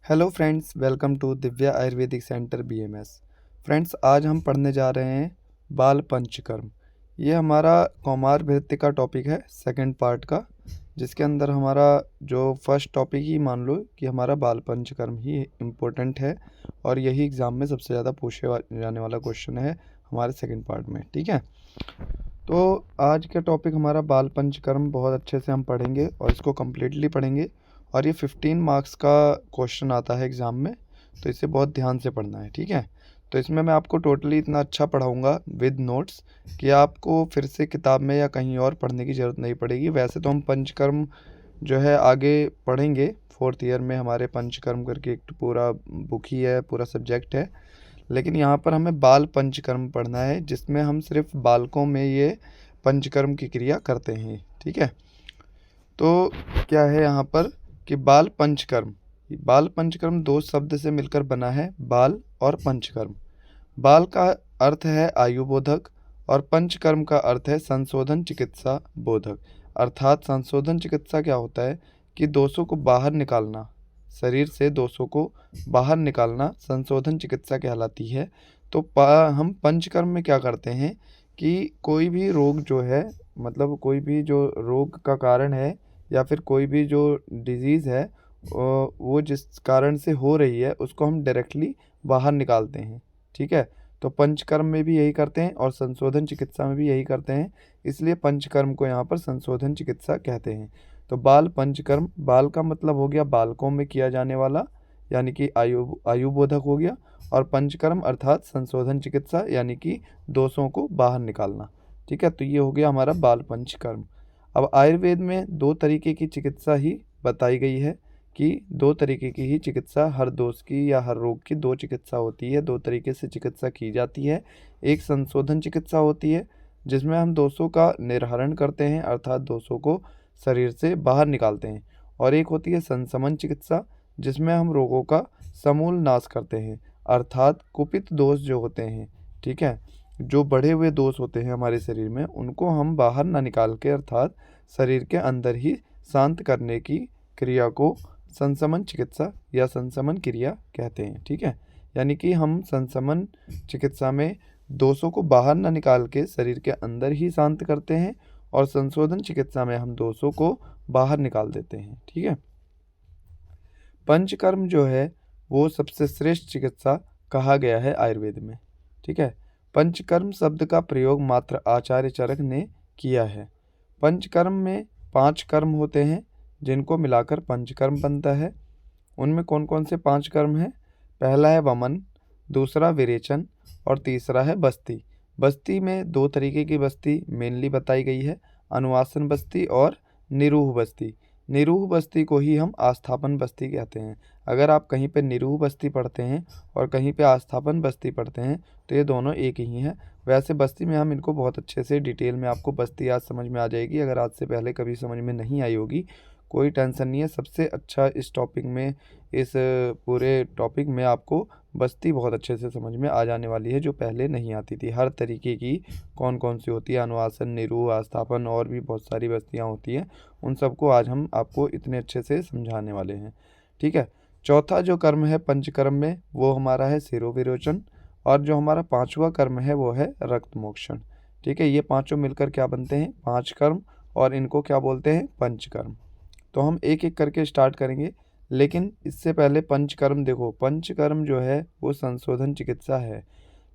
Hello friends, welcome to Divya Ayurvedic centre BMS. Friends, आज हम पढ़ने जा रहे हैं बाल पंचकर्म। ये हमारा कौमार भृत्य का टॉपिक है, सेकंड पार्ट का, जिसके अंदर हमारा जो फर्स्ट टॉपिक ही मान लो कि हमारा बाल पंचकर्म ही इम्पोर्टेंट है और यही एग्ज़ाम में सबसे ज़्यादा जाने वाला क्वेश्चन है हमारे सेकंड पार्ट में। ठीक है, तो आज का टॉपिक हमारा बाल पंचकर्म बहुत अच्छे से हम पढ़ेंगे और इसको कम्प्लीटली पढ़ेंगे और ये 15 मार्क्स का क्वेश्चन आता है एग्ज़ाम में, तो इसे बहुत ध्यान से पढ़ना है। ठीक है, तो इसमें मैं आपको टोटली इतना अच्छा पढ़ाऊँगा विद नोट्स कि आपको फिर से किताब में या कहीं और पढ़ने की ज़रूरत नहीं पड़ेगी। वैसे तो हम पंचकर्म जो है आगे पढ़ेंगे, फोर्थ ईयर में हमारे पंचकर्म करके एक पूरा बुक ही है, पूरा सब्जेक्ट है, लेकिन यहाँ पर हमें बाल पंचकर्म पढ़ना है जिसमें हम सिर्फ बालकों में ये पंचकर्म की क्रिया करते हैं। ठीक है, तो क्या है यहाँ पर कि बाल पंचकर्म दो शब्द से मिलकर बना है, बाल और पंचकर्म। बाल का अर्थ है आयुबोधक और पंचकर्म का अर्थ है संशोधन चिकित्सा बोधक। अर्थात संशोधन चिकित्सा क्या होता है कि दोषों को बाहर निकालना, शरीर से दोषों को बाहर निकालना संशोधन चिकित्सा कहलाती है। तो हम पंचकर्म में क्या करते हैं कि कोई भी रोग जो है, मतलब कोई भी जो रोग का कारण है या फिर कोई भी जो डिजीज़ है वो जिस कारण से हो रही है उसको हम डायरेक्टली बाहर निकालते हैं। ठीक है, तो पंचकर्म में भी यही करते हैं और संशोधन चिकित्सा में भी यही करते हैं, इसलिए पंचकर्म को यहाँ पर संशोधन चिकित्सा कहते हैं। तो बाल पंचकर्म, बाल का मतलब हो गया बालकों में किया जाने वाला, यानी कि आयुबोधक हो गया, और पंचकर्म अर्थात संशोधन चिकित्सा यानी कि दोषों को बाहर निकालना। ठीक है, तो ये हो गया हमारा बाल पंचकर्म। अब आयुर्वेद में दो तरीके की चिकित्सा ही बताई गई है कि दो तरीके की ही चिकित्सा, हर दोष की या हर रोग की दो चिकित्सा होती है, दो तरीके से चिकित्सा की जाती है। एक संशोधन चिकित्सा होती है जिसमें हम दोषों का निर्हरण करते हैं, अर्थात दोषों को शरीर से बाहर निकालते हैं, और एक होती है संशमन चिकित्सा जिसमें हम रोगों का समूल नाश करते हैं, अर्थात कुपित दोष जो होते हैं, ठीक है, जो बढ़े हुए दोष होते हैं हमारे शरीर में उनको हम बाहर ना निकाल के अर्थात शरीर के अंदर ही शांत करने की क्रिया को संशमन चिकित्सा या संशमन क्रिया कहते हैं। ठीक है, यानी कि हम संशमन चिकित्सा में दोषों को बाहर ना निकाल के शरीर के अंदर ही शांत करते हैं और संशोधन चिकित्सा में हम दोषों को बाहर निकाल देते हैं। ठीक है, पंचकर्म जो है वो सबसे श्रेष्ठ चिकित्सा कहा गया है आयुर्वेद में। ठीक है, पंचकर्म शब्द का प्रयोग मात्र आचार्य चरक ने किया है। पंचकर्म में 5 कर्म होते हैं जिनको मिलाकर पंचकर्म बनता है। उनमें कौन कौन से 5 कर्म हैं? पहला है वमन, दूसरा विरेचन और तीसरा है बस्ती। बस्ती में 2 तरीके की बस्ती मेनली बताई गई है, अनुवासन बस्ती और निरूह बस्ती। निरूह बस्ती को ही हम आस्थापन बस्ती कहते हैं। अगर आप कहीं पे निरूह बस्ती पढ़ते हैं और कहीं पे आस्थापन बस्ती पढ़ते हैं तो ये दोनों एक ही हैं। वैसे बस्ती में हम इनको बहुत अच्छे से डिटेल में, आपको बस्ती आज समझ में आ जाएगी, अगर आज से पहले कभी समझ में नहीं आई होगी कोई टेंशन नहीं है। सबसे अच्छा इस टॉपिक में, इस पूरे टॉपिक में आपको बस्ती बहुत अच्छे से समझ में आ जाने वाली है, जो पहले नहीं आती थी। हर तरीके की कौन कौन सी होती है, अनुवासन, निरूह, आस्थापन और भी बहुत सारी बस्तियाँ होती हैं, उन सबको आज हम आपको इतने अच्छे से समझाने वाले हैं। ठीक है, चौथा जो कर्म है पंचकर्म में वो हमारा है शिरोविरोचन, और जो हमारा 5वां कर्म है वो है रक्त मोक्षण। ठीक है, ये पांचों मिलकर क्या बनते हैं? 5 कर्म, और इनको क्या बोलते हैं? पंचकर्म। तो हम एक एक करके स्टार्ट करेंगे, लेकिन इससे पहले पंचकर्म देखो, पंचकर्म जो है वो संशोधन चिकित्सा है।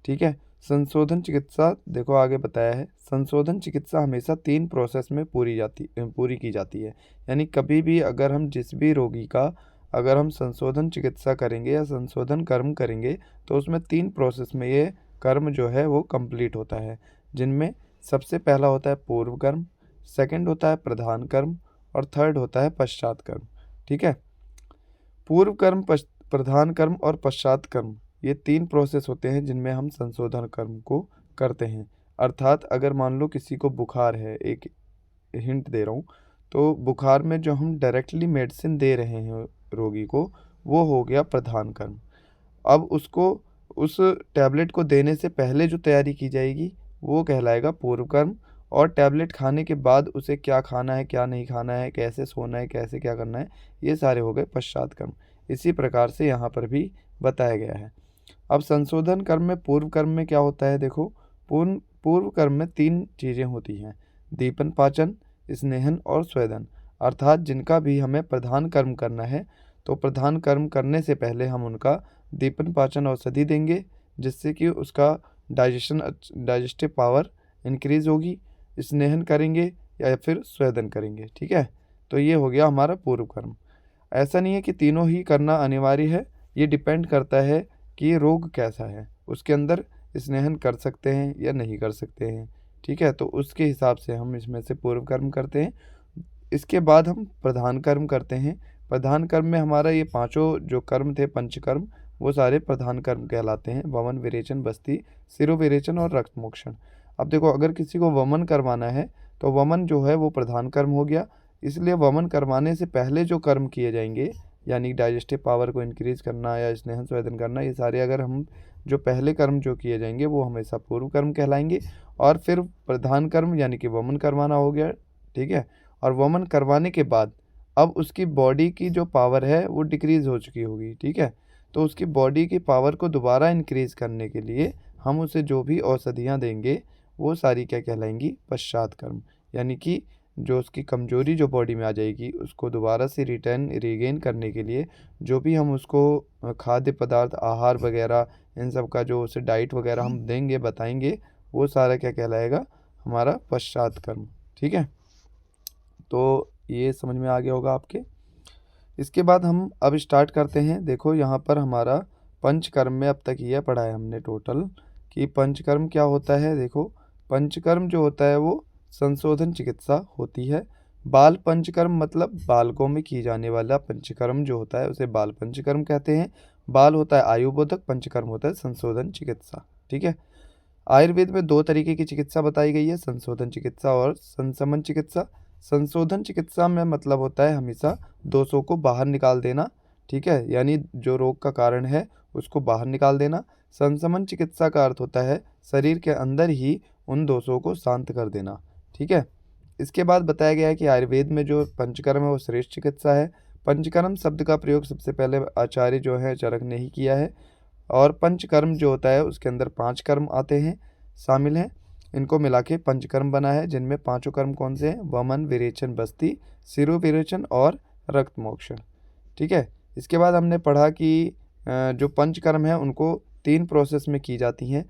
ठीक है, संशोधन चिकित्सा देखो आगे बताया है, संशोधन चिकित्सा हमेशा 3 प्रोसेस में पूरी की जाती है। यानी कभी भी अगर हम जिस भी रोगी का अगर हम संशोधन चिकित्सा करेंगे या संशोधन कर्म करेंगे तो उसमें 3 प्रोसेस में ये कर्म जो है वो कंप्लीट होता है, जिनमें सबसे पहला होता है पूर्व कर्म, सेकंड होता है प्रधान कर्म और थर्ड होता है पश्चात कर्म। ठीक है, पूर्व कर्म, प्रधान कर्म और पश्चात कर्म, ये 3 प्रोसेस होते हैं जिनमें हम संशोधन कर्म को करते हैं। अर्थात अगर मान लो किसी को बुखार है, एक हिंट दे रहा हूँ, तो बुखार में जो हम डायरेक्टली मेडिसिन दे रहे हैं रोगी को वो हो गया प्रधान कर्म। अब उसको उस टैबलेट को देने से पहले जो तैयारी की जाएगी वो कहलाएगा पूर्व कर्म, और टैबलेट खाने के बाद उसे क्या खाना है, क्या नहीं खाना है, कैसे सोना है, कैसे क्या करना है, ये सारे हो गए पश्चात कर्म। इसी प्रकार से यहाँ पर भी बताया गया है। अब संशोधन कर्म में पूर्व कर्म में क्या होता है, देखो पूर्व कर्म में 3 चीज़ें होती हैं, दीपन पाचन, स्नेहन और स्वेदन। अर्थात जिनका भी हमें प्रधान कर्म करना है तो प्रधान कर्म करने से पहले हम उनका दीपन पाचन औषधि देंगे, जिससे कि उसका डाइजेस्टिव पावर इंक्रीज होगी। स्नेहन करेंगे या फिर स्वेदन करेंगे, ठीक है। तो ये हो गया हमारा पूर्व कर्म। ऐसा नहीं है कि तीनों ही करना अनिवार्य है, ये डिपेंड करता है कि रोग कैसा है, उसके अंदर स्नेहन कर सकते हैं या नहीं कर सकते हैं, ठीक है। तो उसके हिसाब से हम इसमें से पूर्व कर्म करते हैं। इसके बाद हम प्रधान कर्म करते हैं। प्रधान कर्म में हमारा ये 5 जो कर्म थे पंचकर्म, वो सारे प्रधान कर्म कहलाते हैं, वमन, विरेचन, बस्ती, शिरोविरेचन और रक्त मोक्षण। अब देखो, अगर किसी को वमन करवाना है तो वमन जो है वो प्रधान कर्म हो गया। इसलिए वमन करवाने से पहले जो कर्म किए जाएंगे, यानी डाइजेस्टिव पावर को इंक्रीज करना या स्नेहन स्वेदन करना, ये सारे अगर हम जो पहले कर्म जो किए जाएंगे वो हमेशा पूर्व कर्म कहलाएंगे। और फिर प्रधान कर्म यानी कि वमन करवाना हो गया, ठीक है। और वमन करवाने के बाद अब उसकी बॉडी की जो पावर है वो डिक्रीज़ हो चुकी होगी, ठीक है। तो उसकी बॉडी की पावर को दोबारा इंक्रीज़ करने के लिए हम उसे जो भी औषधियाँ देंगे वो सारी क्या कहलाएंगी, पश्चात कर्म। यानी कि जो उसकी कमजोरी जो बॉडी में आ जाएगी उसको दोबारा से रीगेन करने के लिए जो भी हम उसको खाद्य पदार्थ, आहार वगैरह, इन सब का जो उसे डाइट वगैरह हम देंगे, बताएंगे, वो सारा क्या कहलाएगा, हमारा पश्चात कर्म, ठीक है। तो ये समझ में आ गया होगा आपके। इसके बाद हम अब स्टार्ट करते हैं। देखो यहाँ पर हमारा पंचकर्म में अब तक ये पढ़ा है हमने टोटल कि पंचकर्म क्या होता है। देखो, पंचकर्म जो होता है वो संशोधन चिकित्सा होती है। बाल पंचकर्म मतलब बालकों में की जाने वाला पंचकर्म जो होता है उसे बाल पंचकर्म कहते हैं। बाल होता है आयुबोधक, पंचकर्म होता है संशोधन चिकित्सा, ठीक है। आयुर्वेद में 2 तरीके की चिकित्सा बताई गई है, संशोधन चिकित्सा और संशमन चिकित्सा। संशोधन चिकित्सा में मतलब होता है हमेशा दोषों को बाहर निकाल देना, ठीक है, यानी जो रोग का कारण है उसको बाहर निकाल देना। संशमन चिकित्सा का अर्थ होता है शरीर के अंदर ही उन दोषों को शांत कर देना, ठीक है। इसके बाद बताया गया है कि आयुर्वेद में जो पंचकर्म है वो श्रेष्ठ चिकित्सा है। पंचकर्म शब्द का प्रयोग सबसे पहले आचार्य जो है चरक ने ही किया है। और पंचकर्म जो होता है उसके अंदर 5 कर्म आते हैं, शामिल हैं। इनको मिला के पंचकर्म बना है, जिनमें 5 कर्म कौन से हैं, वमन, विरेचन, बस्ती, शिरोविरेचन और रक्त मोक्षण, ठीक है। इसके बाद हमने पढ़ा कि जो पंचकर्म है उनको 3 प्रोसेस में की जाती हैं,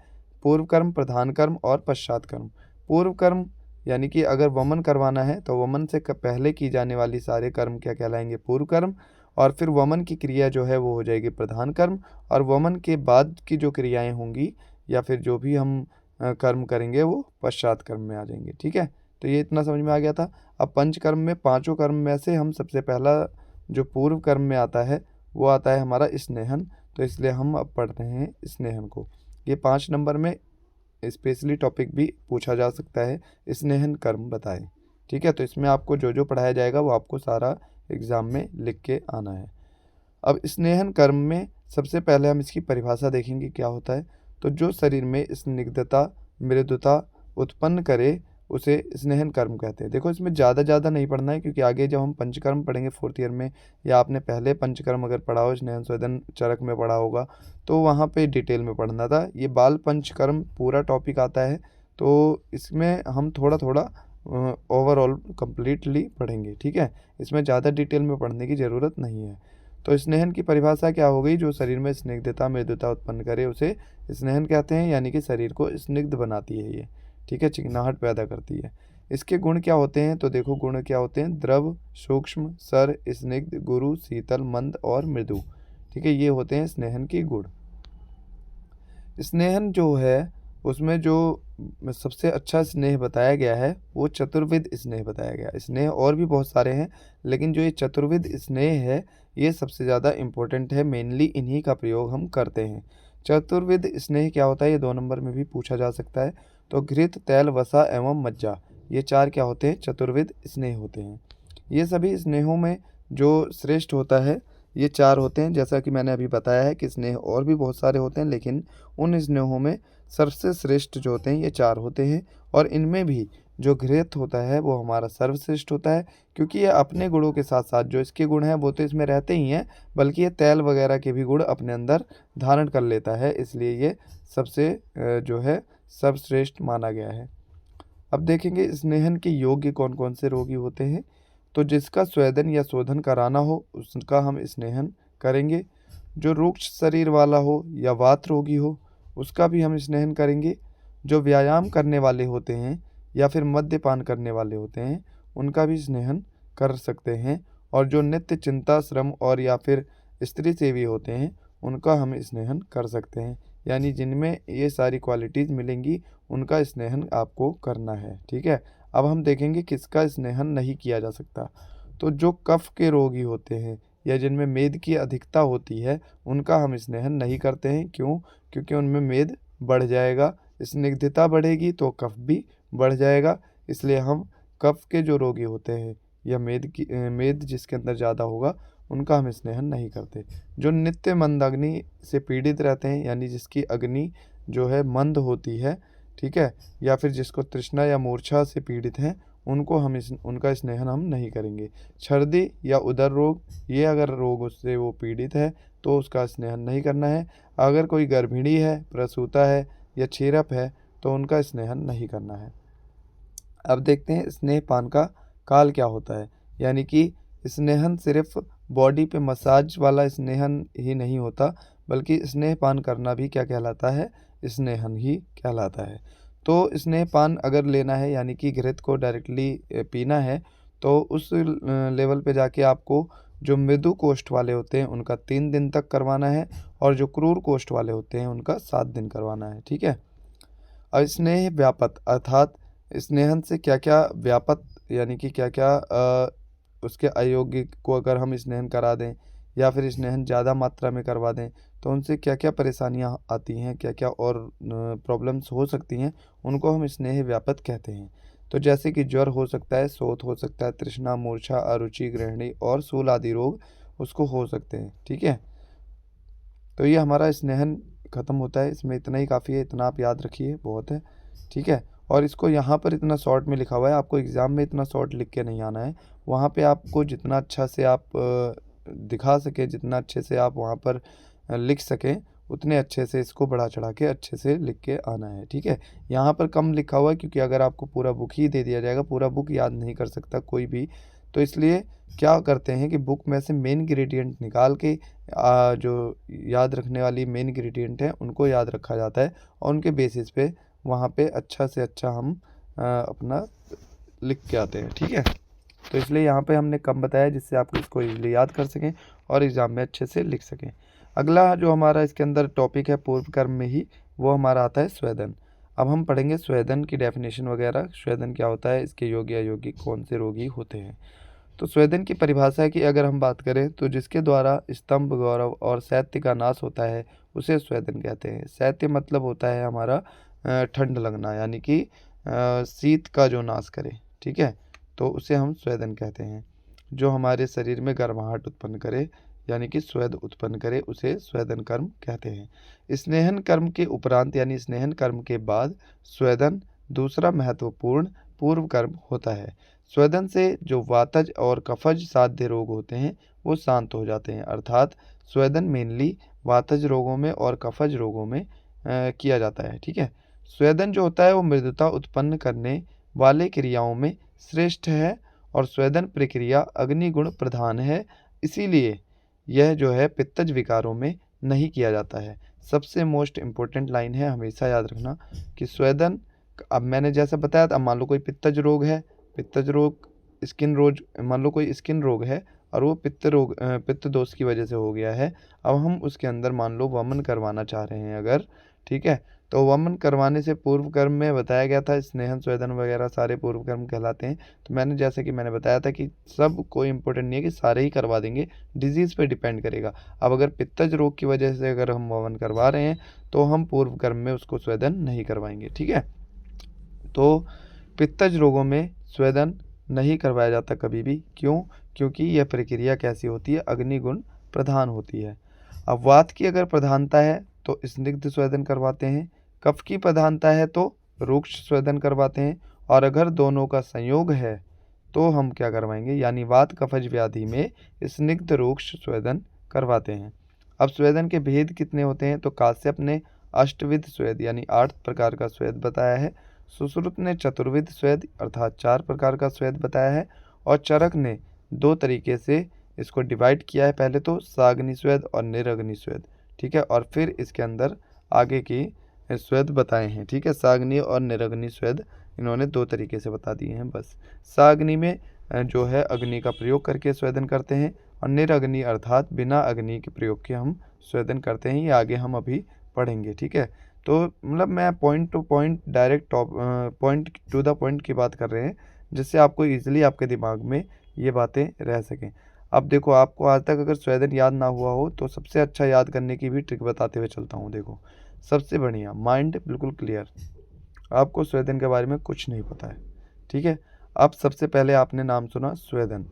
पूर्व कर्म, प्रधान कर्म और पश्चात कर्म। पूर्व कर्म यानी कि अगर वमन करवाना है तो वमन से पहले की जाने वाली सारे कर्म क्या कहलाएंगे, पूर्व कर्म। और फिर वमन की क्रिया जो है वो हो जाएगी प्रधान कर्म। और वमन के बाद की जो क्रियाएं होंगी या फिर जो भी हम कर्म करेंगे वो पश्चात कर्म में आ जाएंगे, ठीक है। तो ये इतना समझ में आ गया था। अब पंचकर्म में 5 कर्म में से हम सबसे पहला जो पूर्व कर्म में आता है वो आता है हमारा स्नेहन। तो इसलिए हम अब पढ़ रहे हैं स्नेहन को। ये 5 नंबर में स्पेशली टॉपिक भी पूछा जा सकता है, स्नेहन कर्म बताएं, ठीक है। तो इसमें आपको जो जो पढ़ाया जाएगा वो आपको सारा एग्ज़ाम में लिख के आना है। अब स्नेहन कर्म में सबसे पहले हम इसकी परिभाषा देखेंगे क्या होता है। तो जो शरीर में स्निग्धता, मृदुता उत्पन्न करे उसे स्नेहन कर्म कहते हैं। देखो, इसमें ज़्यादा नहीं पढ़ना है, क्योंकि आगे जब हम पंचकर्म पढ़ेंगे 4th ईयर में, या आपने पहले पंचकर्म अगर पढ़ा हो, स्नेहन स्वेदन चरक में पढ़ा होगा, तो वहाँ पे डिटेल में पढ़ना था। ये बाल पंचकर्म पूरा टॉपिक आता है, तो इसमें हम थोड़ा थोड़ा ओवरऑल कंप्लीटली पढ़ेंगे, ठीक है। इसमें ज़्यादा डिटेल में पढ़ने की ज़रूरत नहीं है। तो स्नेहन की परिभाषा क्या हो गई, जो शरीर में स्निग्धता, मृदुता उत्पन्न करे उसे स्नेहन कहते हैं, यानी कि शरीर को स्निग्ध बनाती है ये, ठीक है, चिकनाहट पैदा करती है। इसके गुण क्या होते हैं, तो देखो गुण क्या होते हैं, द्रव, सूक्ष्म, सर, स्निग्ध, गुरु, शीतल, मंद और मृदु, ठीक है। ये होते हैं स्नेहन के गुण। स्नेहन जो है उसमें जो सबसे अच्छा स्नेह बताया गया है वो चतुर्विध स्नेह बताया गया है। स्नेह और भी बहुत सारे हैं, लेकिन जो ये चतुर्विध स्नेह है ये सबसे ज़्यादा इम्पोर्टेंट है, मेनली इन्हीं का प्रयोग हम करते हैं। चतुर्विध स्नेह क्या होता है, ये 2 नंबर में भी पूछा जा सकता है। तो घृत, तैल, वसा एवं मज्जा, ये 4 क्या होते हैं, चतुर्विध स्नेह होते हैं। ये सभी स्नेहों में जो श्रेष्ठ होता है ये 4 होते हैं। जैसा कि मैंने अभी बताया है कि स्नेह और भी बहुत सारे होते हैं, लेकिन उन स्नेहों में सबसे श्रेष्ठ जो होते हैं ये 4 होते हैं। और इनमें भी जो घृत होता है वो हमारा सर्वश्रेष्ठ होता है, क्योंकि ये अपने गुणों के साथ साथ जो इसके गुण हैं वो तो इसमें रहते ही हैं, बल्कि ये तेल वगैरह के भी गुण अपने अंदर धारण कर लेता है, इसलिए ये सबसे जो है सर्वश्रेष्ठ माना गया है। अब देखेंगे स्नेहन के योग्य कौन कौन से रोगी होते हैं। तो जिसका स्वेदन या शोधन कराना हो उसका हम स्नेहन करेंगे। जो रुक्ष शरीर वाला हो या वात रोगी हो उसका भी हम स्नेहन करेंगे। जो व्यायाम करने वाले होते हैं या फिर मद्यपान करने वाले होते हैं उनका भी स्नेहन कर सकते हैं। और जो नित्य चिंता श्रम और या फिर स्त्री सेवी होते हैं उनका हम स्नेहन कर सकते हैं। यानी जिनमें ये सारी क्वालिटीज़ मिलेंगी उनका स्नेहन आपको करना है। ठीक है, अब हम देखेंगे किसका स्नेहन नहीं किया जा सकता। तो जो कफ के रोगी होते हैं या जिनमें मेद की अधिकता होती है उनका हम स्नेहन नहीं करते हैं। क्यों? क्योंकि उनमें मेद बढ़ जाएगा, स्निग्धता बढ़ेगी तो कफ भी बढ़ जाएगा, इसलिए हम कफ के जो रोगी होते हैं या मेद जिसके अंदर ज़्यादा होगा उनका हम स्नेहन नहीं करते। जो नित्य मंद अग्नि से पीड़ित रहते हैं यानी जिसकी अग्नि जो है मंद होती है, ठीक है, या फिर जिसको तृष्णा या मूर्छा से पीड़ित हैं उनको हम उनका स्नेहन हम नहीं करेंगे। छर्दी या उदर रोग, ये अगर रोग उससे वो पीड़ित है तो उसका स्नेहन नहीं करना है। अगर कोई गर्भिणी है, प्रसूता है या क्षीरप है तो उनका स्नेहन नहीं करना है। अब देखते हैं स्नेहपान का काल क्या होता है। यानी कि स्नेहन सिर्फ बॉडी पे मसाज वाला स्नेहन ही नहीं होता, बल्कि स्नेहपान करना भी क्या कहलाता है? स्नेहन ही कहलाता है। तो स्नेहपान अगर लेना है यानी कि घृत को डायरेक्टली पीना है तो उस लेवल पे जाके आपको जो मृदु कोष्ठ वाले होते हैं उनका 3 दिन तक करवाना है और जो क्रूर कोष्ठ वाले होते हैं उनका 7 दिन करवाना है। ठीक है। अब स्नेह व्यापत अर्थात स्नेहन से क्या क्या व्यापत यानी कि क्या क्या उसके अयोग्य को अगर हम स्नेहन करा दें या फिर स्नेहन ज़्यादा मात्रा में करवा दें तो उनसे क्या क्या परेशानियां आती हैं, क्या क्या और प्रॉब्लम्स हो सकती हैं, उनको हम स्नेह व्यापत कहते हैं। तो जैसे कि ज्वर हो सकता है, शोथ हो सकता है, तृष्णा, मूर्छा, अरुचि, गृहिणी और शूल आदि रोग उसको हो सकते हैं। ठीक है, तो ये हमारा स्नेहन ख़त्म होता है। इसमें इतना ही काफ़ी है, इतना आप याद रखिए, बहुत है। ठीक है, और इसको यहाँ पर इतना शॉर्ट में लिखा हुआ है, आपको एग्ज़ाम में इतना शॉर्ट लिख के नहीं आना है। वहाँ पे आपको जितना अच्छा से आप दिखा सकें, जितना अच्छे से आप वहाँ पर लिख सकें, उतने अच्छे से इसको बढ़ा चढ़ा के अच्छे से लिख के आना है। ठीक है, यहाँ पर कम लिखा हुआ है क्योंकि अगर आपको पूरा बुक ही दे दिया जाएगा, पूरा बुक याद नहीं कर सकता कोई भी, तो इसलिए क्या करते हैं कि बुक में से मेन इंग्रेडिएंट निकाल के जो याद रखने वाली मेन इंग्रेडिएंट हैं उनको याद रखा जाता है और उनके बेसिस पे वहाँ पे अच्छा से अच्छा हम अपना लिख के आते हैं। ठीक है, तो इसलिए यहाँ पे हमने कम बताया जिससे आप इसको इजीली याद कर सकें और एग्ज़ाम में अच्छे से लिख सकें। अगला जो हमारा इसके अंदर टॉपिक है पूर्व कर्म में ही, वो हमारा आता है स्वेदन। अब हम पढ़ेंगे स्वेदन की डेफिनेशन वगैरह, स्वेदन क्या होता है, इसके योग्य अयोग्य कौन से रोगी होते हैं। तो स्वेदन की परिभाषा की अगर हम बात करें तो जिसके द्वारा स्तंभ, गौरव और शैत्य का नाश होता है उसे स्वेदन कहते हैं। शैत्य मतलब होता है हमारा ठंड लगना, यानी कि शीत का जो नाश करे, ठीक है, तो उसे हम स्वेदन कहते हैं। जो हमारे शरीर में गर्माहट उत्पन्न करे यानी कि स्वेद उत्पन्न करे उसे स्वेदन कर्म कहते हैं। स्नेहन कर्म के उपरांत यानी स्नेहन कर्म के बाद स्वेदन दूसरा महत्वपूर्ण पूर्व कर्म होता है। स्वेदन से जो वातज और कफज साध्य रोग होते हैं वो शांत हो जाते हैं। अर्थात स्वेदन मेनली वातज रोगों में और कफज रोगों में किया जाता है। ठीक है, स्वेदन जो होता है वो मृदुता उत्पन्न करने वाले क्रियाओं में श्रेष्ठ है और स्वेदन प्रक्रिया अग्निगुण प्रधान है, इसीलिए यह जो है पित्तज विकारों में नहीं किया जाता है। सबसे मोस्ट इम्पोर्टेंट लाइन है, हमेशा याद रखना कि स्वेदन, अब मैंने जैसा बताया था, मान लो कोई पित्तज रोग है, पित्तज रोग स्किन रोग, मान लो कोई स्किन रोग है और वो पित्त दोष की वजह से हो गया है। अब हम उसके अंदर मान लो वमन करवाना चाह रहे हैं अगर, ठीक है, तो वमन करवाने से पूर्व कर्म में बताया गया था स्नेहन स्वेदन वगैरह सारे पूर्व कर्म कहलाते हैं। तो मैंने जैसे कि मैंने बताया था कि सब कोई इंपॉर्टेंट नहीं है कि सारे ही करवा देंगे, डिजीज़ पे डिपेंड करेगा। अब अगर पित्तज रोग की वजह से अगर हम वमन करवा रहे हैं तो हम पूर्व कर्म में उसको स्वेदन नहीं करवाएंगे। ठीक है, तो पित्तज रोगों में स्वेदन नहीं करवाया जाता कभी भी। क्यों? क्योंकि यह प्रक्रिया कैसी होती है, अग्निगुण प्रधान होती है। अब वात की अगर प्रधानता है तो स्निग्ध स्वेदन करवाते हैं, कफ की प्रधानता है तो रुक्ष स्वेदन करवाते हैं और अगर दोनों का संयोग है तो हम क्या करवाएंगे, यानी वात कफज व्याधि में स्निग्ध रूक्ष स्वेदन करवाते हैं। अब स्वेदन के भेद कितने होते हैं, तो काश्यप ने अष्टविध स्वेद यानी 8 प्रकार का स्वेद बताया है, सुश्रुत ने चतुर्विध स्वेद अर्थात 4 प्रकार का स्वेद बताया है, और चरक ने 2 तरीके से इसको डिवाइड किया है, पहले तो साग्नि स्वेद और निरग्नि स्वेद, ठीक है, और फिर इसके अंदर आगे की स्वेद बताए हैं, ठीक है। साग्नि और निरग्नि स्वेद इन्होंने 2 तरीके से बता दिए हैं बस। साग्नि में जो है अग्नि का प्रयोग करके स्वेदन करते हैं, और निरग्नि अर्थात बिना अग्नि के प्रयोग के हम स्वेदन करते हैं। ये आगे हम अभी पढ़ेंगे, ठीक है। तो मतलब मैं point two point direct point two the point की बात कर रहे हैं, जिससे आपको ईजिली आपके दिमाग में ये बातें रह सकें। अब देखो, आपको आज तक अगर स्वेदन याद ना हुआ हो तो सबसे अच्छा याद करने की भी ट्रिक बताते हुए चलता हूँ। देखो, सबसे बढ़िया, माइंड बिल्कुल क्लियर, आपको स्वेदन के बारे में कुछ नहीं पता है, ठीक है। अब सबसे पहले आपने नाम सुना स्वेदन।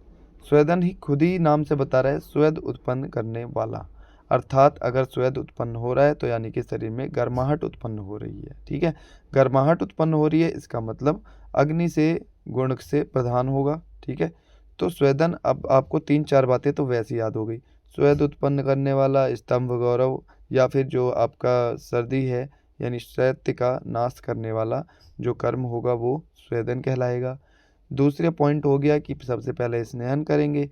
स्वेदन ही खुद ही नाम से बता रहा है स्वेद उत्पन्न करने वाला, अर्थात अगर स्वेद उत्पन्न हो रहा है तो यानी कि शरीर में गर्माहट उत्पन्न हो रही है, ठीक है। गर्माहट उत्पन्न हो रही है, इसका मतलब अग्नि से गुण से प्रधान होगा, ठीक है। तो स्वेदन, अब आपको 3-4 बातें तो वैसे याद हो गई। स्वेद उत्पन्न करने वाला, स्तंभ गौरव, या फिर जो आपका सर्दी है यानी शैत्य का नाश करने वाला जो कर्म होगा वो स्वेदन कहलाएगा। दूसरे पॉइंट हो गया कि सबसे पहले स्नेहन करेंगे,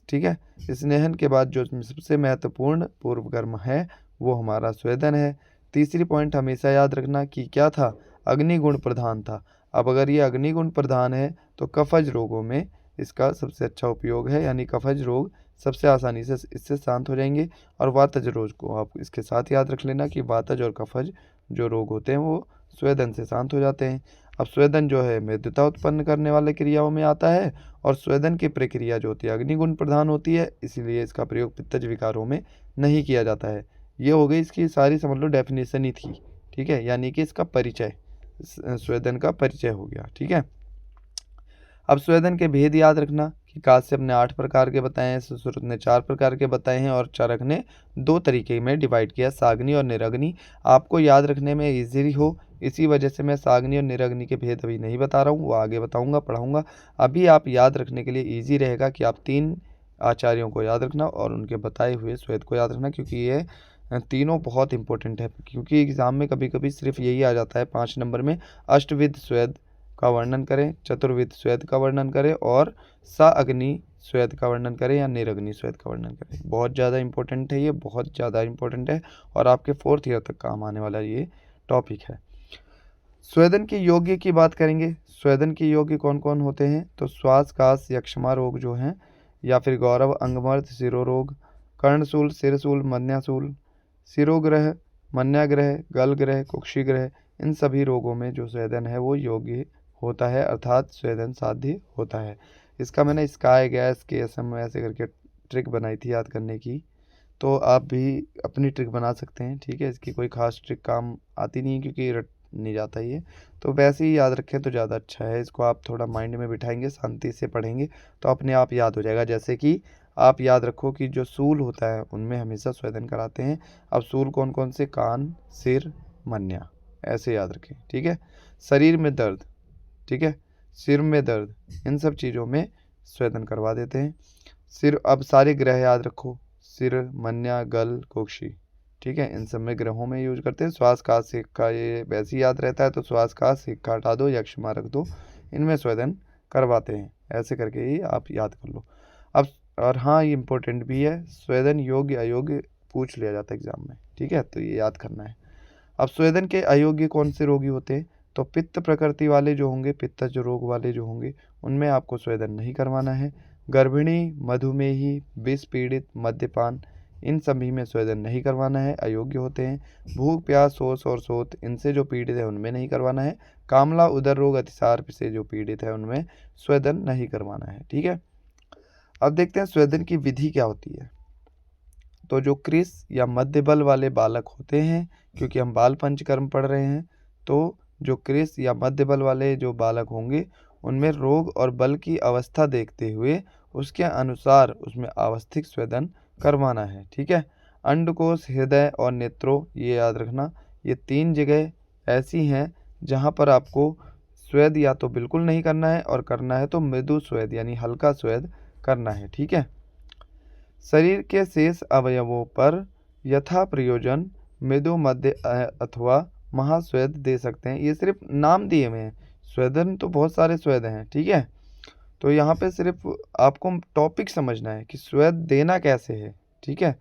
ठीक है। स्नेहन के बाद जो सबसे महत्वपूर्ण पूर्व कर्म है वो हमारा स्वेदन है। तीसरी पॉइंट हमेशा याद रखना कि क्या था, अग्निगुण प्रधान था। अब अगर ये अग्निगुण प्रधान है तो कफज रोगों में इसका सबसे अच्छा उपयोग है, यानी कफज रोग सबसे आसानी से इससे शांत हो जाएंगे। और वातज रोग को आप इसके साथ याद रख लेना कि वातज और कफज जो रोग होते हैं वो स्वेदन से शांत हो जाते हैं। अब स्वेदन जो है मृदुता उत्पन्न करने वाले क्रियाओं में आता है, और स्वेदन की प्रक्रिया जो होती है अग्निगुण प्रधान होती है, इसीलिए इसका प्रयोग पित्तज विकारों में नहीं किया जाता है। ये हो गई इसकी सारी, समझ लो, डेफिनेशन ही थी, ठीक है, यानी कि इसका परिचय, स्वेदन का परिचय हो गया, ठीक है। अब स्वेदन के भेद याद रखना कि काश्यप ने 8 प्रकार के बताए हैं, सुश्रुत ने 4 प्रकार के बताए हैं, और चरक ने 2 तरीके में डिवाइड किया, साग्नि और निरग्नि। आपको याद रखने में इजी हो, इसी वजह से मैं साग्नि और निरग्नि के भेद अभी नहीं बता रहा हूँ, वो आगे बताऊँगा, पढ़ाऊँगा। अभी आप याद रखने के लिए ईजी रहेगा कि आप 3 आचार्यों को याद रखना और उनके बताए हुए स्वेद को याद रखना, क्योंकि ये तीनों बहुत इंपॉर्टेंट है। क्योंकि एग्ज़ाम में कभी कभी सिर्फ यही आ जाता है 5 नंबर में, अष्टविध स्वेद का वर्णन करें, चतुर्विध स्वेद का वर्णन करें, और सा अग्नि स्वेद का वर्णन करें या निरग्नि स्वेद का वर्णन करें। बहुत ज़्यादा इंपॉर्टेंट है, ये बहुत ज़्यादा इंपॉर्टेंट है, और आपके 4th ईयर तक काम आने वाला ये टॉपिक है। स्वेदन के योग्य की बात करेंगे। स्वेदन के योग्य कौन कौन होते हैं, तो श्वास काश यक्षमा रोग जो हैं, या फिर गौरव अंगमर्द शिरोरोग, कर्णशूल सिरशूल मन्याशूल, शिरोग्रह मन्याग्रह गलग्रह कुक्षिग्रह, इन सभी रोगों में जो स्वेदन है वो योग्य होता है, अर्थात स्वेदन साध्य होता है। इसका मैंने स्काई गैस के एसएम ऐसे करके ट्रिक बनाई थी याद करने की, तो आप भी अपनी ट्रिक बना सकते हैं, ठीक है। इसकी कोई खास ट्रिक काम आती नहीं है क्योंकि रट नहीं जाता ये, तो वैसे ही याद रखें तो ज़्यादा अच्छा है। इसको आप थोड़ा माइंड में बिठाएंगे, शांति से पढ़ेंगे तो अपने आप याद हो जाएगा। जैसे कि आप याद रखो कि जो सूल होता है उनमें हमेशा स्वेदन कराते हैं। अब सूल कौन कौन से, कान, सिर, मन्या, ऐसे याद रखें, ठीक है। शरीर में दर्द, ठीक है, सिर में दर्द, इन सब चीज़ों में स्वेदन करवा देते हैं। सिर, अब सारे ग्रह याद रखो, सिर, मन्या, गल, कोक्षी, ठीक है, इन सब में ग्रहों में यूज करते हैं। श्वास काश सिक्का ये वैसे ही याद रहता है, तो श्वास काश सिक्का हटा दो, यक्षमा रख दो, इनमें स्वेदन करवाते हैं। ऐसे करके ही आप याद कर लो। अब और हाँ, ये इम्पोर्टेंट भी है, स्वेदन योग्य अयोग्य पूछ लिया जाता है एग्जाम में, ठीक है, तो ये याद करना है। अब स्वेदन के अयोग्य कौन से रोगी होते हैं, तो पित्त प्रकृति वाले जो होंगे, पित्तज रोग वाले जो होंगे, उनमें आपको स्वेदन नहीं करवाना है। गर्भिणी, मधुमेही, विष पीड़ित, मद्यपान, इन सभी में स्वेदन नहीं करवाना है, अयोग्य होते हैं। भूख प्यास शोष और शोथ, इनसे जो पीड़ित है उनमें नहीं करवाना है। कामला, उदर रोग, अतिसार से जो पीड़ित है उनमें स्वेदन नहीं करवाना है, ठीक है। अब देखते हैं स्वेदन की विधि क्या होती है। तो जो कृश या मध्य बल वाले बालक होते हैं, क्योंकि हम बाल पंचकर्म पढ़ रहे हैं, तो जो कृश या मध्य बल वाले जो बालक होंगे उनमें रोग और बल की अवस्था देखते हुए उसके अनुसार उसमें आवस्थिक स्वेदन करवाना है, ठीक है। अंडकोश, हृदय और नेत्रों, ये याद रखना, ये 3 जगह ऐसी हैं जहाँ पर आपको स्वेद या तो बिल्कुल नहीं करना है और करना है तो मृदु स्वेद यानी हल्का स्वेद करना है। ठीक है। शरीर के शेष अवयवों पर यथा प्रयोजन मृदु मध्य अथवा महास्वेद दे सकते हैं। ये सिर्फ नाम दिए हुए हैं, स्वेदन तो बहुत सारे स्वेद हैं। ठीक है। तो यहाँ पे सिर्फ आपको टॉपिक समझना है कि स्वेद देना कैसे है। ठीक है।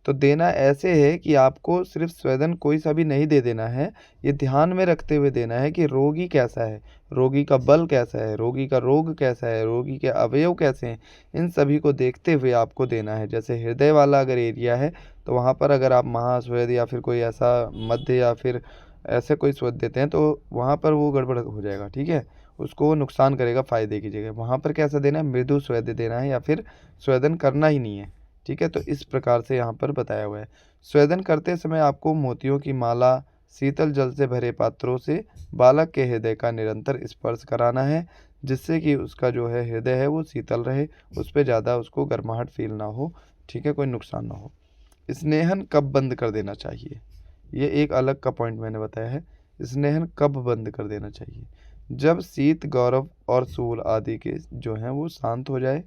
तो देना ऐसे है कि आपको सिर्फ स्वेदन कोई सा भी नहीं दे देना है, ये ध्यान में रखते हुए देना है कि रोगी कैसा है, रोगी का बल कैसा है, रोगी का रोग कैसा है, रोगी के अवयव कैसे हैं, इन सभी को देखते हुए आपको देना है। जैसे हृदय वाला अगर एरिया है तो वहाँ पर अगर आप महास्वेद या फिर कोई ऐसा मध्य या फिर ऐसे कोई स्वेद देते हैं तो वहाँ पर वो गड़बड़ हो जाएगा। ठीक है। उसको नुकसान करेगा फ़ायदे की जगह। वहाँ पर कैसा देना है, मृदु स्वेद देना है या फिर स्वेदन करना ही नहीं है। ठीक है। तो इस प्रकार से यहाँ पर बताया हुआ है। स्वेदन करते समय आपको मोतियों की माला शीतल जल से भरे पात्रों से बालक के हृदय का निरंतर स्पर्श कराना है, जिससे कि उसका जो है हृदय है वो शीतल रहे, उस पर ज़्यादा उसको गर्माहट फील ना हो। ठीक है। कोई नुकसान ना हो। स्नेहन कब बंद कर देना चाहिए, ये एक अलग का पॉइंट मैंने बताया है। स्नेहन कब बंद कर देना चाहिए, जब शीत गौरव और सूल आदि के जो हैं वो शांत हो जाए।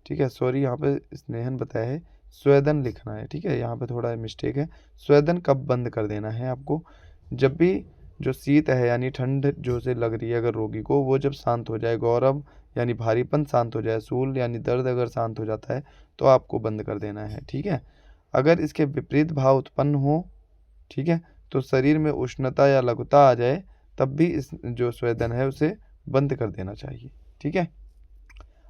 ठीक है। सॉरी, यहाँ पे स्नेहन बताया है, स्वेदन लिखना है। ठीक है। यहाँ पे थोड़ा मिस्टेक है। स्वेदन कब बंद कर देना है आपको, जब भी जो शीत है यानी ठंड जो से लग रही है अगर रोगी को, वो जब शांत हो जाए, गौरव यानी भारीपन शांत हो जाए, सूल यानी दर्द अगर शांत हो जाता है तो आपको बंद कर देना है। ठीक है। अगर इसके विपरीत भाव उत्पन्न हो, ठीक है, तो शरीर में उष्णता या लघुता आ जाए, तब भी इस जो स्वेदन है उसे बंद कर देना चाहिए। ठीक है।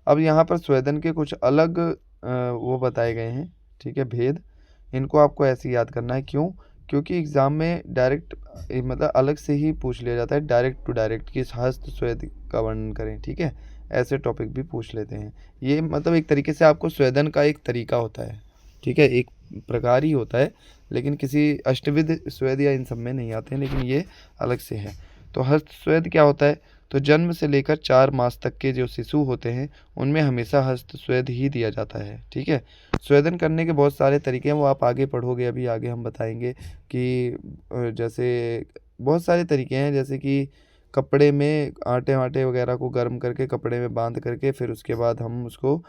अब यहाँ पर स्वेदन के कुछ अलग वो बताए गए हैं। ठीक है, भेद। इनको आपको ऐसे याद करना है। क्यों? क्योंकि एग्ज़ाम में डायरेक्ट मतलब अलग से ही पूछ लिया जाता है, डायरेक्ट टू डायरेक्ट, कि हस्त स्वेद का वर्णन करें। ठीक है। ऐसे टॉपिक भी पूछ लेते हैं। ये मतलब एक तरीके से आपको स्वेदन का एक तरीका होता है। ठीक है। एक प्रकार ही होता है, लेकिन किसी अष्टविध स्वेद या इन सब में नहीं आते हैं, लेकिन ये अलग से है। तो हस्त स्वेद क्या होता है? तो जन्म से लेकर 4 मास तक के जो शिशु होते हैं उनमें हमेशा हस्त स्वेद ही दिया जाता है। ठीक है। स्वेदन करने के बहुत सारे तरीके हैं, वो आप आगे पढ़ोगे, अभी आगे हम बताएंगे कि जैसे बहुत सारे तरीके हैं, जैसे कि कपड़े में आटे वाटे वगैरह को गर्म करके कपड़े में बांध करके फिर उसके बाद हम उसको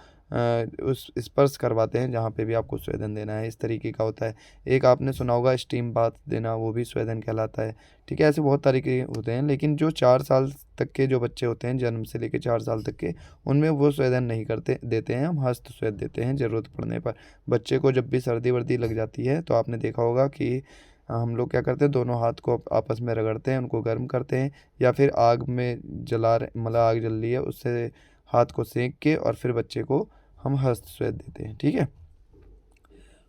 उस स्पर्श करवाते हैं जहाँ पे भी आपको स्वेदन देना है, इस तरीके का होता है। एक आपने सुना होगा स्टीम बाथ देना, वो भी स्वेदन कहलाता है। ठीक है। ऐसे बहुत तरीके होते हैं, लेकिन जो 4 साल तक के जो बच्चे होते हैं, जन्म से लेकर 4 साल तक के, उनमें वो स्वेदन नहीं करते देते हैं, हम हस्त स्वेद देते हैं ज़रूरत पड़ने पर। बच्चे को जब भी सर्दी वर्दी लग जाती है तो आपने देखा होगा कि हम लोग क्या करते हैं, दोनों हाथ को आपस में रगड़ते हैं, उनको गर्म करते हैं, या फिर आग में जला रहे मतलब आग जल रही है उससे हाथ को सेंक के और फिर बच्चे को हम हस्त स्वेद देते हैं। ठीक है।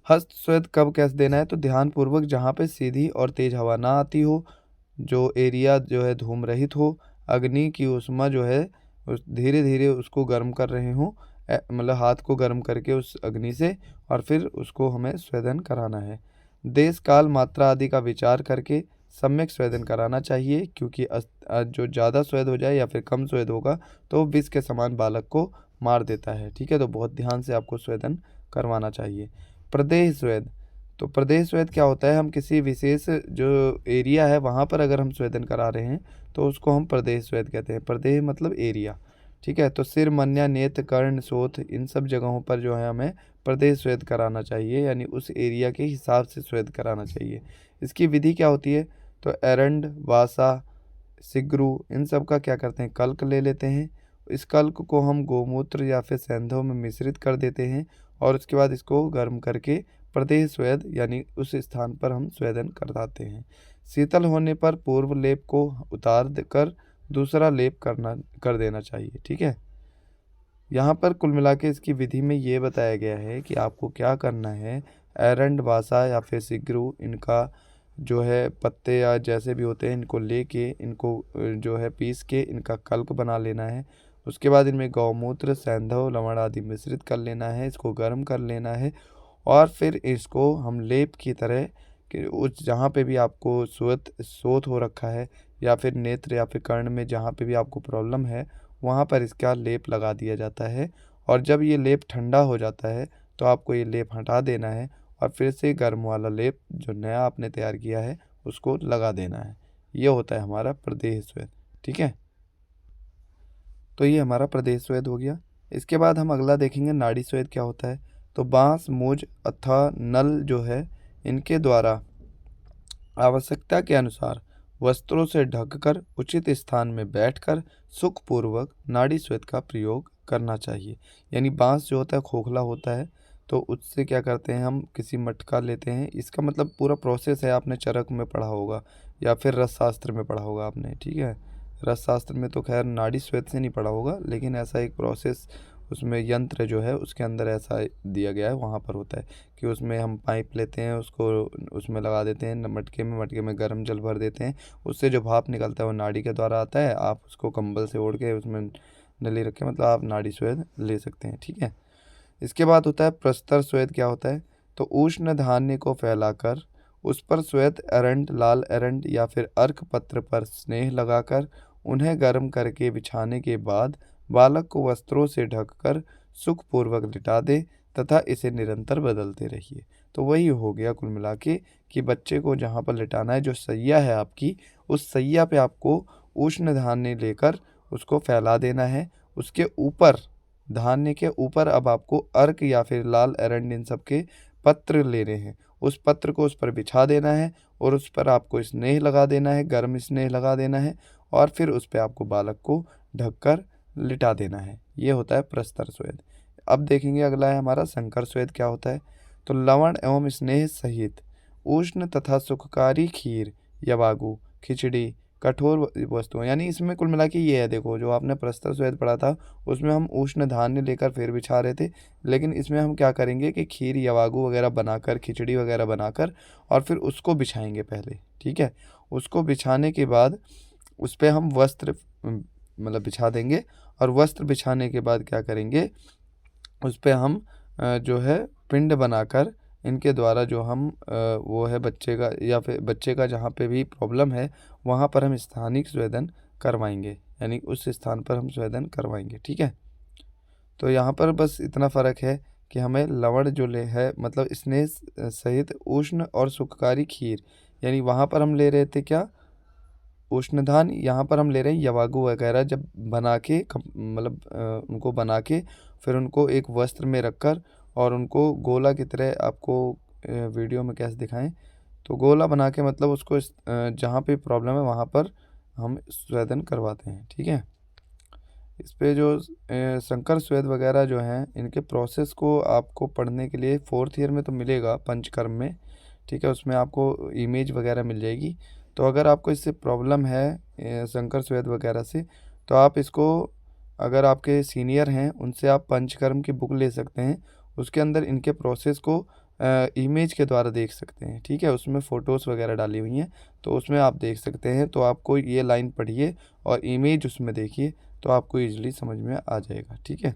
हस्त स्वेद कब कैसे देना है? तो ध्यानपूर्वक, जहाँ पे सीधी और तेज हवा ना आती हो, जो एरिया जो है धूम रहित हो, अग्नि की उष्मा जो है उस धीरे धीरे उसको गर्म कर रहे हों, मतलब हाथ को गर्म करके उस अग्नि से, और फिर उसको हमें स्वेदन कराना है। देश काल मात्रा आदि का विचार करके सम्यक स्वेदन कराना चाहिए, क्योंकि जो ज़्यादा स्वेद हो जाए या फिर कम स्वेद होगा तो विष के समान बालक को मार देता है। ठीक है। तो बहुत ध्यान से आपको स्वेदन करवाना चाहिए। प्रदेह स्वेद। तो प्रदेह स्वेद क्या होता है? हम किसी विशेष जो एरिया है वहाँ पर अगर हम स्वेदन करा रहे हैं तो उसको हम प्रदेह स्वेद कहते हैं। प्रदेह मतलब एरिया। ठीक है। तो सिर, मन्या, नेत्र, कर्ण, सोथ, इन सब जगहों पर जो है हमें प्रदेह स्वेद कराना चाहिए, यानी उस एरिया के हिसाब से स्वेद कराना चाहिए। इसकी विधि क्या होती है? तो एरंड, वासा, सिगरू, इन सब का क्या करते हैं, कल्क ले लेते हैं। इस कल्क को हम गोमूत्र या फिर सेंधव में मिश्रित कर देते हैं, और उसके बाद इसको गर्म करके प्रदेह स्वेद यानी उस स्थान पर हम स्वेदन करवाते हैं। शीतल होने पर पूर्व लेप को उतार कर दूसरा लेप कर देना चाहिए। ठीक है। यहाँ पर कुल मिला के इसकी विधि में ये बताया गया है कि आपको क्या करना है। एरंड, वासा या फिर सिगरू, इनका जो है पत्ते या जैसे भी होते हैं, इनको लेके इनको जो है पीस के इनका कल्क बना लेना है। उसके बाद इनमें गौमूत्र, सेंधव, लवण आदि मिश्रित कर लेना है, इसको गर्म कर लेना है, और फिर इसको हम लेप की तरह कि उस जहाँ पे भी आपको शोथ हो रखा है, या फिर नेत्र या फिर कर्ण में जहाँ पे भी आपको प्रॉब्लम है, वहाँ पर इसका लेप लगा दिया जाता है। और जब ये लेप ठंडा हो जाता है तो आपको ये लेप हटा देना है, और फिर से गर्म वाला लेप जो नया आपने तैयार किया है उसको लगा देना है। ये होता है हमारा प्रदेह स्वेद। ठीक है। तो ये हमारा प्रदेश स्वेद हो गया। इसके बाद हम अगला देखेंगे नाड़ी स्वेद क्या होता है। तो बांस, मूंज अथवा नल जो है, इनके द्वारा आवश्यकता के अनुसार वस्त्रों से ढककर उचित स्थान में बैठकर सुखपूर्वक नाड़ी स्वेद का प्रयोग करना चाहिए। यानी बांस जो होता है खोखला होता है, तो उससे क्या करते हैं, हम किसी मटका लेते हैं। इसका मतलब पूरा प्रोसेस है, आपने चरक में पढ़ा होगा या फिर रसशास्त्र में पढ़ा होगा आपने, ठीक है। रसशास्त्र में तो खैर नाड़ी स्वेद से नहीं पढ़ा होगा, लेकिन ऐसा एक प्रोसेस उसमें यंत्र जो है उसके अंदर ऐसा दिया गया है, वहाँ पर होता है कि उसमें हम पाइप लेते हैं, उसको उसमें लगा देते हैं मटके में गर्म जल भर देते हैं। उससे जो भाप निकलता है वो नाड़ी के द्वारा आता है। आप उसको कंबल से ओढ़ के उसमें नली रख के मतलब आप नाड़ी स्वेद ले सकते हैं, ठीक है। इसके बाद होता है प्रस्तर स्वेद क्या होता है। तो उष्ण धान्य को फैलाकर उस पर श्वेत एरंड, लाल एरंड या फिर अर्क पत्र पर स्नेह लगाकर उन्हें गर्म करके बिछाने के बाद बालक को वस्त्रों से ढककर सुखपूर्वक लिटा दे तथा इसे निरंतर बदलते रहिए। तो वही हो गया कुल मिला के कि बच्चे को जहाँ पर लिटाना है, जो सैया है आपकी, उस सैया पे आपको उष्ण धान्य लेकर उसको फैला देना है। उसके ऊपर, धान्य के ऊपर अब आपको अर्क या फिर लाल एरंड इन सब के पत्र लेने हैं। उस पत्र को उस पर बिछा देना है और उस पर आपको स्नेह लगा देना है, गर्म स्नेह लगा देना है, और फिर उस पर आपको बालक को ढककर लिटा देना है। ये होता है प्रस्तर स्वेद। अब देखेंगे अगला है हमारा संकर स्वेद क्या होता है। तो लवण एवं स्नेह सहित उष्ण तथा सुखकारी खीर, यवागु, खिचड़ी, कठोर वस्तुएं, यानी इसमें कुल मिला के ये है, देखो जो आपने प्रस्तर स्वेद पढ़ा था उसमें हम उष्ण धान्य लेकर फिर बिछा रहे थे, लेकिन इसमें हम क्या करेंगे कि खीर, यवागु वगैरह बनाकर, खिचड़ी वगैरह बनाकर और फिर उसको बिछाएंगे पहले, ठीक है। उसको बिछाने के बाद उस पर हम वस्त्र मतलब बिछा देंगे, और वस्त्र बिछाने के बाद क्या करेंगे, उस पर हम जो है पिंड बनाकर इनके द्वारा जो हम वो है बच्चे का या फिर बच्चे का जहाँ पे भी प्रॉब्लम है वहाँ पर हम स्थानिक स्वेदन करवाएंगे, यानी उस स्थान पर हम स्वेदन करवाएंगे, ठीक है। तो यहाँ पर बस इतना फ़र्क है कि हमें लवण जो ले है मतलब स्नेह सहित उष्ण और सुखकारी खीर, यानी वहाँ पर हम ले रहे थे क्या, उष्णधान, यहाँ पर हम ले रहे हैं यवागु वगैरह। जब बना के मतलब उनको बना के फिर उनको एक वस्त्र में रखकर और उनको गोला की तरह, आपको वीडियो में कैसे दिखाएं, तो गोला बना के मतलब उसको जहाँ पे प्रॉब्लम है वहाँ पर हम स्वेदन करवाते हैं, ठीक है। इस पे जो संकर स्वेद वगैरह जो हैं, इनके प्रोसेस को आपको पढ़ने के लिए 4th ईयर में तो मिलेगा पंचकर्म में, ठीक है। उसमें आपको इमेज वगैरह मिल जाएगी। तो अगर आपको इससे प्रॉब्लम है संकर स्वेद वगैरह से, तो आप इसको, अगर आपके सीनियर हैं उनसे आप पंचकर्म की बुक ले सकते हैं। उसके अंदर इनके प्रोसेस को इमेज के द्वारा देख सकते हैं, ठीक है। उसमें फ़ोटोज़ वगैरह डाली हुई हैं, तो उसमें आप देख सकते हैं। तो आपको ये लाइन पढ़िए और इमेज उसमें देखिए, तो आपको ईजिली समझ में आ जाएगा, ठीक है।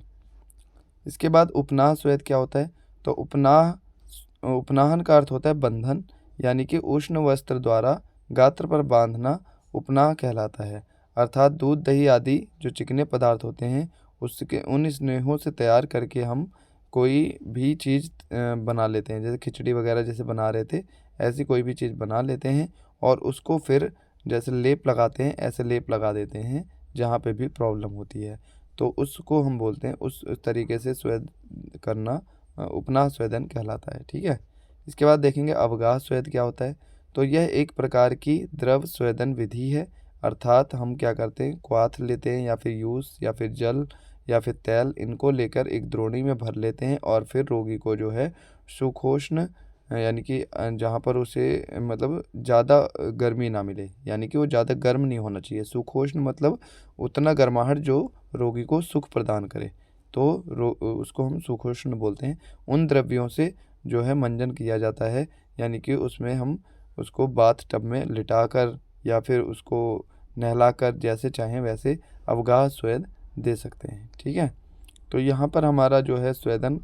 इसके बाद उपनाह स्वेद क्या होता है। तो उपनाहन का अर्थ होता है बंधन, यानी कि उष्ण वस्त्र द्वारा गात्र पर बांधना उपनाह कहलाता है। अर्थात दूध, दही आदि जो चिकने पदार्थ होते हैं उसके उन स्नेहों से तैयार करके हम कोई भी चीज़ बना लेते हैं। जैसे खिचड़ी वगैरह जैसे बना रहे थे, ऐसी कोई भी चीज़ बना लेते हैं और उसको फिर जैसे लेप लगाते हैं ऐसे लेप लगा देते हैं जहाँ पे भी प्रॉब्लम होती है। तो उसको हम बोलते हैं, उस तरीके से स्वेद करना उपनाह स्वेदन कहलाता है, ठीक है। इसके बाद देखेंगे अवगाह स्वेद क्या होता है। तो यह एक प्रकार की द्रव स्वेदन विधि है। अर्थात हम क्या करते हैं, क्वाथ लेते हैं या फिर यूस या फिर जल या फिर तेल, इनको लेकर एक द्रोणी में भर लेते हैं और फिर रोगी को जो है सुखोष्ण, यानी कि जहाँ पर उसे मतलब ज़्यादा गर्मी ना मिले, यानी कि वो ज़्यादा गर्म नहीं होना चाहिए। सुखोष्ण मतलब उतना गर्माहट जो रोगी को सुख प्रदान करे, तो उसको हम सुखोष्ण बोलते हैं। उन द्रव्यों से जो है मंजन किया जाता है, यानी कि उसमें हम उसको बाथ टब में लिटाकर या फिर उसको नहलाकर जैसे चाहें वैसे अवगाह स्वेद दे सकते हैं, ठीक है। तो यहाँ पर हमारा जो है स्वेदन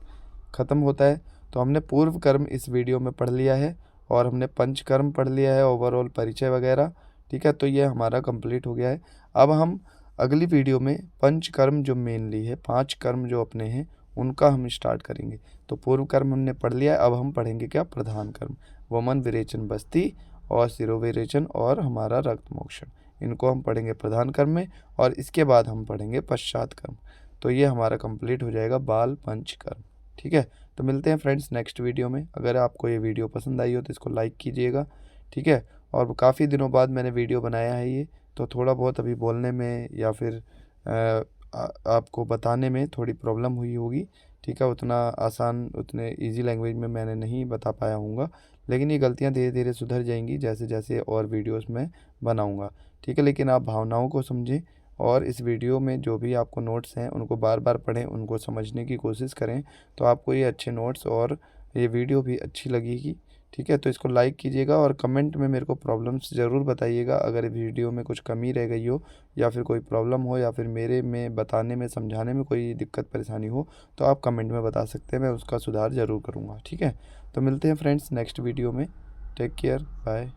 ख़त्म होता है। तो हमने पूर्व कर्म इस वीडियो में पढ़ लिया है और हमने पंचकर्म पढ़ लिया है, ओवरऑल परिचय वगैरह, ठीक है। तो ये हमारा कंप्लीट हो गया है। अब हम अगली वीडियो में पंचकर्म जो मेनली है, 5 कर्म जो अपने हैं उनका हम स्टार्ट करेंगे। तो पूर्व कर्म हमने पढ़ लिया है, अब हम पढ़ेंगे क्या, प्रधान कर्म, वमन विरेचन बस्ती और सिरोविरेचन और हमारा रक्त मोक्षण। इनको हम पढ़ेंगे प्रधान क्रम में, और इसके बाद हम पढ़ेंगे पश्चात क्रम। तो ये हमारा कंप्लीट हो जाएगा बाल पंच कर्म। ठीक है, तो मिलते हैं फ्रेंड्स नेक्स्ट वीडियो में। अगर आपको ये वीडियो पसंद आई हो तो इसको लाइक कीजिएगा। ठीक है, और काफ़ी दिनों बाद मैंने वीडियो बनाया है ये, तो थोड़ा बहुत अभी बोलने में या फिर आपको बताने में थोड़ी प्रॉब्लम हुई होगी। ठीक है, उतना आसान, उतने इजी लैंग्वेज में मैंने नहीं बता पाया हूँगा, लेकिन ये गलतियाँ धीरे धीरे सुधर जाएंगी जैसे जैसे और वीडियोस में बनाऊँगा। ठीक है, लेकिन आप भावनाओं को समझें, और इस वीडियो में जो भी आपको नोट्स हैं उनको बार बार पढ़ें, उनको समझने की कोशिश करें, तो आपको ये अच्छे नोट्स और ये वीडियो भी अच्छी लगेगी। ठीक है, तो इसको लाइक कीजिएगा और कमेंट में मेरे को प्रॉब्लम्स ज़रूर बताइएगा। अगर वीडियो में कुछ कमी रह गई हो या फिर कोई प्रॉब्लम हो या फिर मेरे में बताने में समझाने में कोई दिक्कत परेशानी हो, तो आप कमेंट में बता सकते हैं, मैं उसका सुधार ज़रूर करूँगा। ठीक है, तो मिलते हैं फ्रेंड्स नेक्स्ट वीडियो में। Take care, bye.